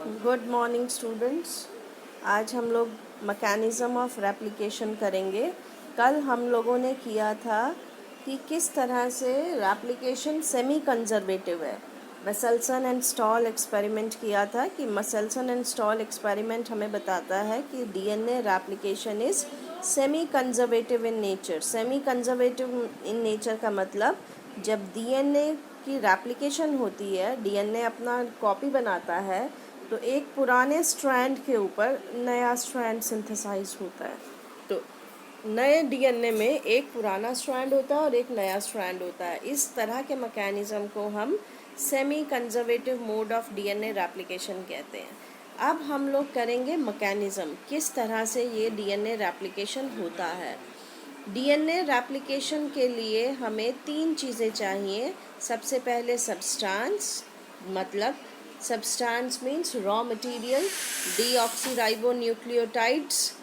Good morning students. आज हम लोग मैकेनिज़्म ऑफ रेप्लिकेशन करेंगे। कल हम लोगों ने किया था कि किस तरह से रेप्लिकेशन सेमी कंजर्वेटिव है। मसेल्सन एंड स्टॉल एक्सपेरिमेंट किया था कि मसेल्सन एंड स्टॉल एक्सपेरिमेंट हमें बताता है कि DNA replication is semi conservative in nature. Semi conservative in nature का मतलब जब डीएनए की रेप्लिकेशन होती है, डीएनए अपना कॉपी बनाता है, तो एक पुराने स्ट्रैंड के ऊपर नया स्ट्रैंड सिंथेसाइज होता है। तो नए डीएनए में एक पुराना स्ट्रैंड होता है और एक नया स्ट्रैंड होता है। इस तरह के मैकेनिज्म को हम semi conservative mode of DNA replication कहते हैं। अब हम लोग करेंगे मैकेनिज्म, किस तरह से ये डीएनए रेप्लिकेशन होता है। डीएनए रेप्लिकेशन के लिए हमें 3 चीज़ें चाहिए। सबसे पहले सब्सटेंस, मतलब substance means raw material, deoxyribonucleotides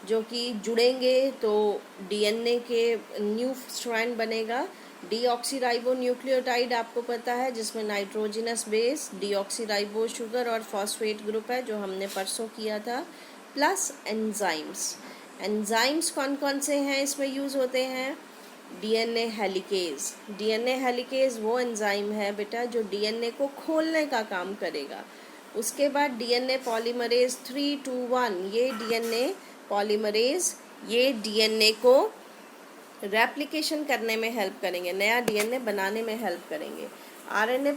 जो कि जुड़ेंगे तो डीएनए के न्यू स्ट्रैंड बनेगा। डीऑक्सीराइबोन्यूक्लियोटाइड आपको पता है, जिसमें नाइट्रोजनस बेस, डीऑक्सीराइबो शुगर और फॉस्फेट ग्रुप है, जो हमने परसों किया था, प्लस एंजाइम्स। एंजाइम्स कौन कौन से हैं इसमें यूज़ होते हैं? DNA helicase. डीएनए हेलिकेज वो एंजाइम है बेटा जो डीएनए को खोलने का काम करेगा। उसके बाद डीएनए पॉलीमरेज 321, ये डीएनए पॉलीमरेज ये डीएनए को रेप्लिकेशन करने में हेल्प करेंगे, नया डीएनए बनाने में हेल्प करेंगे। आरएनए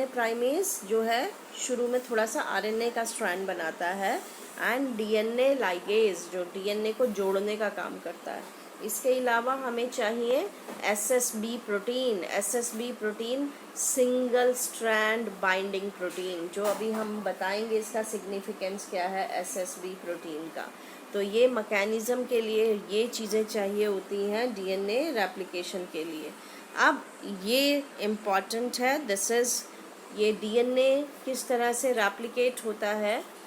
प्राइमेज जो है शुरू में थोड़ा सा आरएनए का स्ट्रैंड बनाता है, एंड डीएनए लाइगेज जो डीएनए को जोड़ने का काम करता है। इसके अलावा हमें चाहिए SSB protein single strand binding protein, जो अभी हम बताएंगे इसका सिग्निफिकेंस क्या है एसएसबी प्रोटीन का। तो ये मैकेनिज़्म के लिए ये चीज़ें चाहिए होती हैं डीएनए रेप्लिकेशन के लिए। अब ये इम्पॉर्टेंट है, ये डीएनए किस तरह से रेप्लिकेट होता है।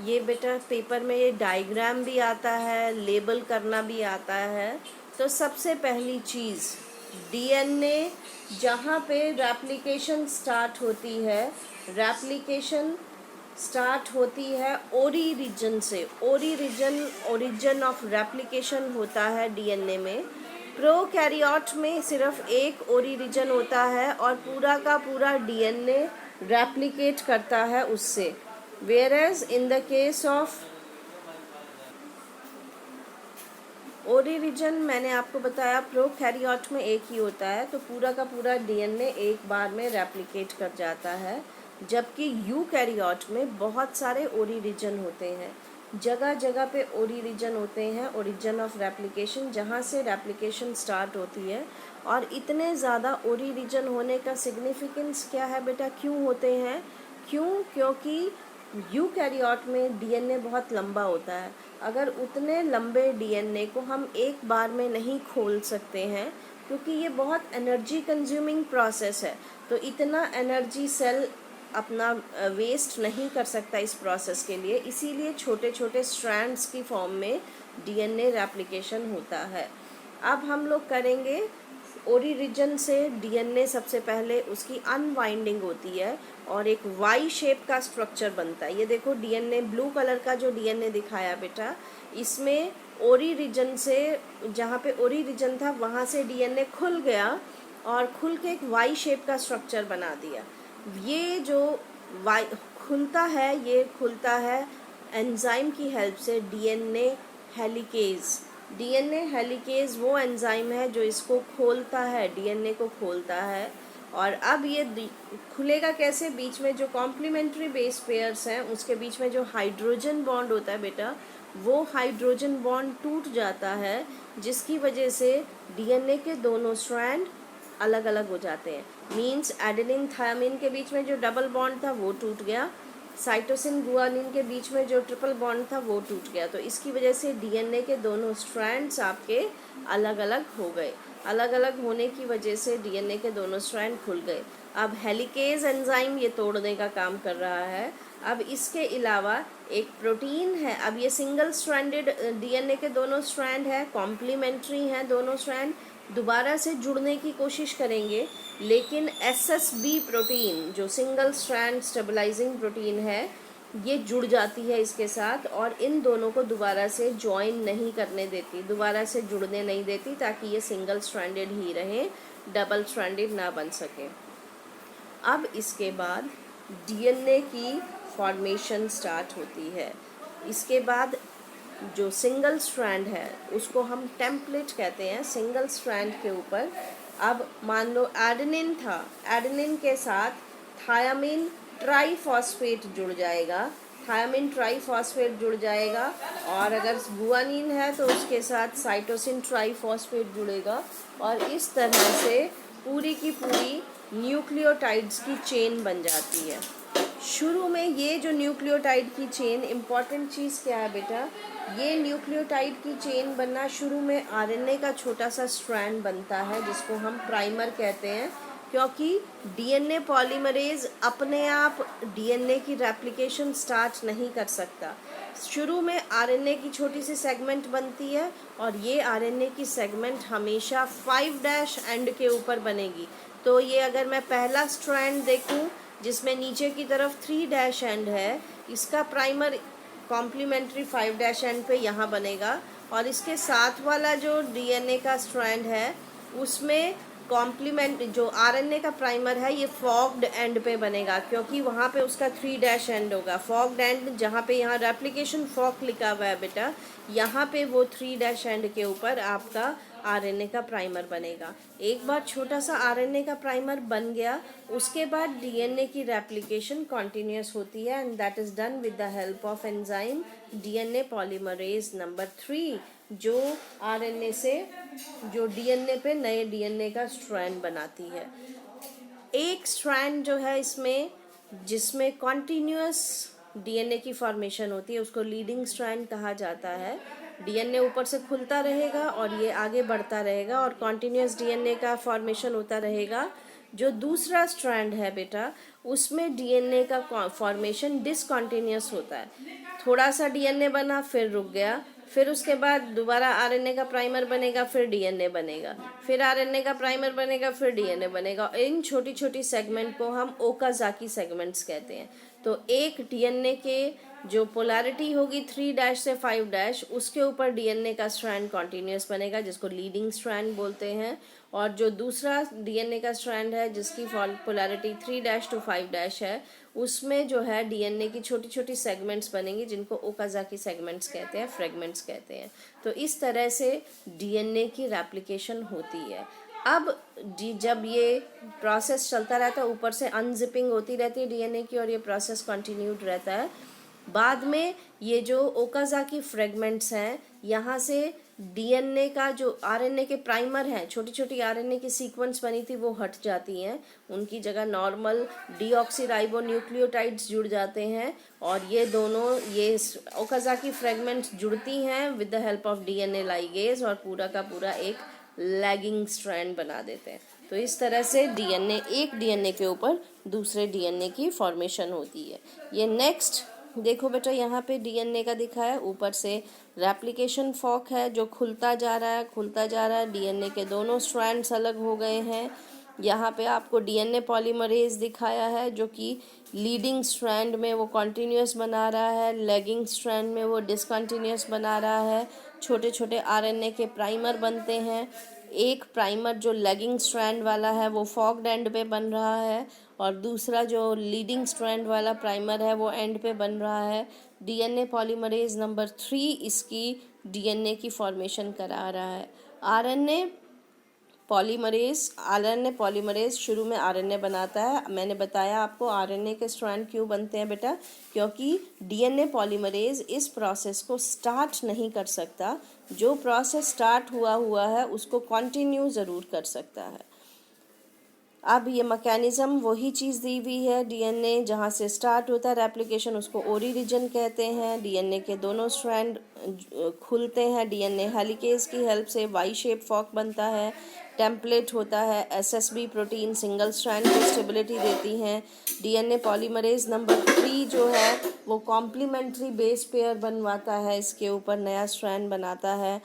ये बेटा पेपर में ये डायग्राम भी आता है, लेबल करना भी आता है। तो सबसे पहली चीज़, डीएनए जहाँ पे रेप्लिकेशन स्टार्ट होती है, रेप्लिकेशन स्टार्ट होती है ओरी रीजन से। ओरिजिन ऑफ रेप्लिकेशन होता है डीएनए में। प्रोकैरियोट में सिर्फ एक ओरी रीजन होता है और पूरा का पूरा डीएनए रेप्लिकेट करता है उससे। Whereas in the case of ओरी रीजन, मैंने आपको बताया प्रोकैरियोट में एक ही होता है, तो पूरा का पूरा डीएनए एक बार में रेप्लिकेट कर जाता है। जबकि यूकैरियोट में बहुत सारे ओरी रीजन होते हैं, जगह जगह पे ओरी रीजन होते हैं, ओरिजिन ऑफ रेप्लिकेशन, जहाँ से रेप्लिकेशन स्टार्ट होती है। और इतने ज़्यादा ओरी रीजन होने का सिग्निफिकेंस क्या है बेटा, क्यों होते हैं? क्योंकि यूकैरियोट में डीएनए बहुत लंबा होता है। अगर उतने लंबे डीएनए को हम एक बार में नहीं खोल सकते हैं, क्योंकि ये बहुत एनर्जी कंज्यूमिंग प्रोसेस है, तो इतना एनर्जी सेल अपना वेस्ट नहीं कर सकता इस प्रोसेस के लिए, इसीलिए छोटे छोटे स्ट्रैंड्स की फॉर्म में डीएनए रेप्लिकेशन होता है। अब हम लोग करेंगे ओरी रीजन से डीएनए, सबसे पहले उसकी अनवाइंडिंग होती है और एक वाई शेप का स्ट्रक्चर बनता है। ये देखो डीएनए, ब्लू कलर का जो डीएनए दिखाया बेटा, इसमें ओरी रीजन से, जहाँ पे ओरी रीजन था वहाँ से डीएनए खुल गया और खुल के एक वाई शेप का स्ट्रक्चर बना दिया। ये जो वाई खुलता है, ये खुलता है एंजाइम की हेल्प से, डीएनए हेलिकेज वो एंजाइम है जो इसको खोलता है, डीएनए को खोलता है। और अब ये खुलेगा कैसे? बीच में जो कॉम्प्लीमेंट्री बेस पेयर्स हैं उसके बीच में जो हाइड्रोजन बॉन्ड होता है बेटा, वो हाइड्रोजन बॉन्ड टूट जाता है, जिसकी वजह से डीएनए के दोनों स्ट्रैंड अलग अलग हो जाते हैं। मीन्स एडेनिन थायमिन के बीच में जो डबल बॉन्ड था वो टूट गया, साइटोसिन गुआनिन के बीच में जो ट्रिपल बॉन्ड था वो टूट गया। तो इसकी वजह से डीएनए के दोनों स्ट्रैंड्स आपके अलग अलग हो गए। अलग अलग होने की वजह से डीएनए के दोनों स्ट्रैंड खुल गए। अब हेलिकेज एंजाइम ये तोड़ने का काम कर रहा है। अब इसके अलावा एक प्रोटीन है, अब ये सिंगल स्ट्रैंडेड डीएनए के दोनों स्ट्रैंड है, कॉम्प्लीमेंट्री हैं दोनों स्ट्रैंड, दोबारा से जुड़ने की कोशिश करेंगे, लेकिन SSB प्रोटीन जो सिंगल स्ट्रैंड स्टेबलाइजिंग प्रोटीन है ये जुड़ जाती है इसके साथ और इन दोनों को दोबारा से ज्वाइन नहीं करने देती, दोबारा से जुड़ने नहीं देती, ताकि ये सिंगल स्ट्रैंडेड ही रहे, डबल स्ट्रैंडेड ना बन सके। अब इसके बाद DNA की फॉर्मेशन स्टार्ट होती है। इसके बाद जो सिंगल स्ट्रैंड है उसको हम टेम्पलेट कहते हैं। सिंगल स्ट्रैंड के ऊपर अब मान लो एडेनिन था, एडेनिन के साथ थायामीन ट्राईफॉस्फेट जुड़ जाएगा, थायामीन ट्राईफॉस्फेट जुड़ जाएगा, और अगर गुआनिन है तो उसके साथ साइटोसिन ट्राईफॉस्फेट जुड़ेगा, और इस तरह से पूरी की पूरी न्यूक्लियोटाइड्स की चेन बन जाती है। शुरू में ये जो न्यूक्लियोटाइड की चेन, इम्पॉर्टेंट चीज़ क्या है बेटा, ये न्यूक्लियोटाइड की चेन बनना शुरू में RNA का छोटा सा स्ट्रैंड बनता है जिसको हम प्राइमर कहते हैं, क्योंकि DNA पॉलीमरेज अपने आप DNA की रेप्लिकेशन स्टार्ट नहीं कर सकता। शुरू में RNA की छोटी सी सेगमेंट बनती है और ये RNA की सेगमेंट हमेशा 5' एंड के ऊपर बनेगी। तो ये अगर मैं पहला स्ट्रैंड देखूं जिसमें नीचे की तरफ 3' एंड है, इसका प्राइमर कॉम्प्लीमेंट्री 5' एंड पे यहाँ बनेगा, और इसके साथ वाला जो DNA का स्ट्रैंड है उसमें कॉम्प्लीमेंट जो RNA का प्राइमर है ये फॉग्ड एंड पे बनेगा, क्योंकि वहाँ पे उसका 3' एंड होगा। फॉग्ड एंड जहाँ पे यहाँ रेप्लिकेशन फॉक लिखा हुआ है बेटा, यहाँ पे वो 3' एंड के ऊपर आपका RNA का प्राइमर बनेगा। एक बार छोटा सा RNA का प्राइमर बन गया, उसके बाद DNA की रेप्लिकेशन कॉन्टिन्यूस होती है, and that is done with the help of enzyme DNA polymerase number 3, जो RNA से जो DNA पे नए DNA का स्ट्रैंड बनाती है। एक स्ट्रैंड जो है इसमें जिसमें कॉन्टिन्यूस DNA की फॉर्मेशन होती है उसको लीडिंग स्ट्रैंड कहा जाता है। DNA ऊपर से खुलता रहेगा और ये आगे बढ़ता रहेगा और कॉन्टिन्यूस DNA का फॉर्मेशन होता रहेगा। जो दूसरा स्ट्रैंड है बेटा उसमें DNA का फॉर्मेशन डिसकॉन्टिन्यूस होता है। थोड़ा सा DNA बना फिर रुक गया, फिर उसके बाद दोबारा RNA का प्राइमर बनेगा, फिर DNA बनेगा, फिर RNA का प्राइमर बनेगा, फिर DNA बनेगा। इन छोटी छोटी सेगमेंट को हम ओकाज़ाकी सेगमेंट्स कहते हैं। तो एक DNA के जो पोलैरिटी होगी 3' से 5', उसके ऊपर DNA का स्ट्रैंड कॉन्टिन्यूस बनेगा जिसको लीडिंग स्ट्रैंड बोलते हैं, और जो दूसरा DNA का स्ट्रैंड है जिसकी पोलैरिटी 3' to 5' है उसमें जो है DNA की छोटी छोटी सेगमेंट्स बनेंगी जिनको ओकाज़ाकी सेगमेंट्स कहते हैं, फ्रेगमेंट्स कहते हैं। तो इस तरह से DNA की रेप्लिकेशन होती है। अब जब ये प्रोसेस चलता रहता है, ऊपर से अनजिपिंग होती रहती है DNA की और ये प्रोसेस कंटिन्यूड रहता है, बाद में ये जो ओकाज़ाकी फ्रेगमेंट्स हैं यहाँ से DNA का जो RNA के प्राइमर हैं, छोटी छोटी RNA की सीक्वेंस बनी थी वो हट जाती हैं, उनकी जगह नॉर्मल डीऑक्सीराइबो न्यूक्लियोटाइड्स जुड़ जाते हैं, और ये दोनों ये ओकाज़ाकी फ्रेगमेंट्स जुड़ती हैं with the help of DNA ligase और पूरा का पूरा एक लैगिंग स्ट्रैंड बना देते हैं। तो इस तरह से एक DNA के ऊपर दूसरे DNA की फॉर्मेशन होती है। ये नेक्स्ट देखो बेटा यहाँ पे DNA का दिखा है, ऊपर से रेप्लिकेशन फॉक है जो खुलता जा रहा है, DNA के दोनों स्ट्रैंड्स अलग हो गए हैं। यहाँ पे आपको DNA पॉलीमरेज दिखाया है जो कि लीडिंग स्ट्रैंड में वो कॉन्टिन्यूस बना रहा है, लैगिंग स्ट्रैंड में वो डिसकंटिन्यूस बना रहा है। छोटे छोटे RNA के प्राइमर बनते हैं। एक प्राइमर जो लैगिंग स्ट्रैंड वाला है वो फॉग्ड एंड पे बन रहा है, और दूसरा जो लीडिंग स्ट्रैंड वाला प्राइमर है वो एंड पे बन रहा है। DNA पॉलीमरेज नंबर 3 इसकी DNA की फॉर्मेशन करा रहा है। RNA पॉलीमरेज शुरू में RNA बनाता है। मैंने बताया आपको RNA के स्ट्रैंड क्यों बनते हैं बेटा, क्योंकि DNA पॉलीमरेज इस प्रोसेस को स्टार्ट नहीं कर सकता। जो प्रोसेस स्टार्ट हुआ है उसको कंटिन्यू ज़रूर कर सकता है। अब ये मैकेनिज़्म वही चीज़ दी हुई है। DNA जहाँ से स्टार्ट होता है रेप्लिकेशन उसको ओरी रीजन कहते हैं। DNA के दोनों स्ट्रैंड खुलते हैं, DNA हेलिकेज की हेल्प से वाई शेप फॉक बनता है, टेम्पलेट होता है। SSB प्रोटीन सिंगल स्ट्रैंड की स्टेबिलिटी देती हैं। DNA पॉलीमरेज नंबर 3 जो है वो कॉम्प्लीमेंट्री बेस पेयर बनवाता है, इसके ऊपर नया स्ट्रैंड बनाता है।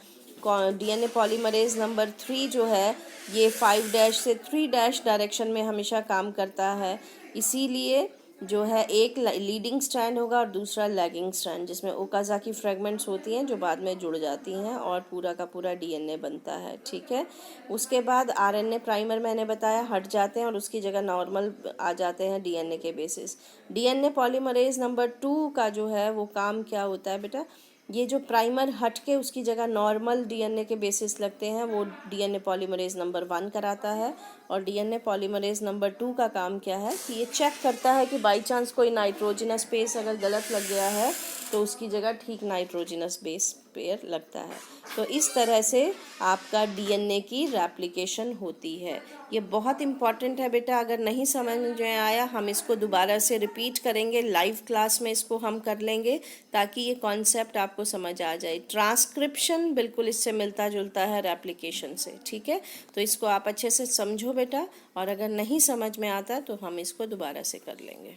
डीएनए पॉलीमरेज नंबर 3 जो है ये 5' से 3' डायरेक्शन में हमेशा काम करता है, इसीलिए जो है एक लीडिंग स्ट्रैंड होगा और दूसरा लैगिंग स्ट्रैंड, जिसमें ओकाज़ाकी फ्रेगमेंट्स होती हैं जो बाद में जुड़ जाती हैं और पूरा का पूरा डीएनए बनता है। ठीक है, उसके बाद आरएनए प्राइमर मैंने बताया हट जाते हैं और उसकी जगह नॉर्मल आ जाते हैं डीएनए के बेसिस। डीएनए पॉलीमरेज नंबर 2 का जो है वो काम क्या होता है बेटा, ये जो प्राइमर हट के उसकी जगह नॉर्मल डीएनए के बेसिस लगते हैं वो डीएनए पॉलीमरेज नंबर 1 कराता है। और डीएनए पॉलीमरेज नंबर 2 का काम क्या है कि ये चेक करता है कि बाई चांस कोई नाइट्रोजनस बेस अगर गलत लग गया है तो उसकी जगह ठीक नाइट्रोजनस बेस पेयर लगता है। तो इस तरह से आपका डीएनए की रेप्लिकेशन होती है। ये बहुत इम्पॉर्टेंट है बेटा, अगर नहीं समझ में आया हम इसको दोबारा से रिपीट करेंगे, लाइव क्लास में इसको हम कर लेंगे ताकि ये कॉन्सेप्ट आपको समझ आ जाए। ट्रांसक्रिप्शन बिल्कुल इससे मिलता जुलता है रेप्लिकेशन से। ठीक है, तो इसको आप अच्छे से समझो बेटा, और अगर नहीं समझ में आता तो हम इसको दोबारा से कर लेंगे।